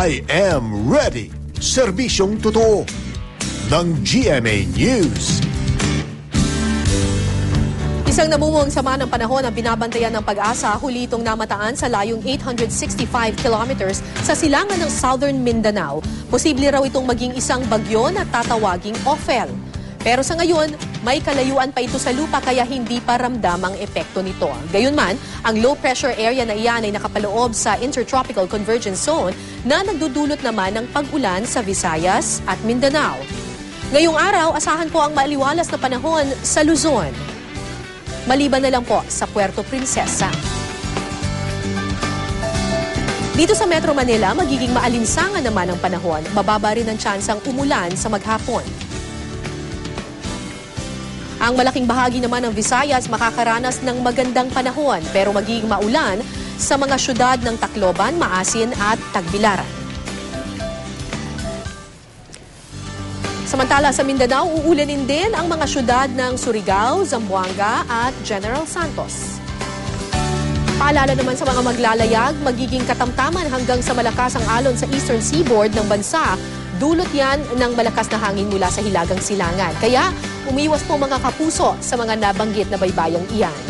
I am ready. Serbisyong totoo ng GMA News. Isang namumuong sama ng panahon ang binabantayan ng Pag-asa, huli itong namataan sa layong 865 kilometers sa silangan ng Southern Mindanao. Posible raw itong maging isang bagyo na tatawaging Ophel. Pero sa ngayon, may kalayuan pa ito sa lupa kaya hindi pa ramdam ang epekto nito. Gayunman, ang low pressure area na iyan ay nakapaloob sa Intertropical Convergence Zone na nagdudulot naman ng pag-ulan sa Visayas at Mindanao. Ngayong araw, asahan po ang maaliwalas na panahon sa Luzon. Maliban na lang po sa Puerto Princesa. Dito sa Metro Manila, magiging maalinsangan naman ang panahon. Mababa rin ang tsansang umulan sa maghapon. Ang malaking bahagi naman ng Visayas makakaranas ng magandang panahon pero magiging maulan sa mga syudad ng Tacloban, Maasin at Tagbilaran. Samantala sa Mindanao, uulanin din ang mga syudad ng Surigao, Zamboanga at General Santos. Paalala naman sa mga maglalayag, magiging katamtaman hanggang sa malakas ang alon sa eastern seaboard ng bansa. Dulot yan ng malakas na hangin mula sa Hilagang Silangan. Kaya umiwas po mga kapuso sa mga nabanggit na baybayang iyan.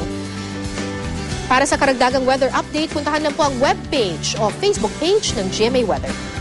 Para sa karagdagang weather update, puntahan lang po ang webpage o Facebook page ng GMA Weather.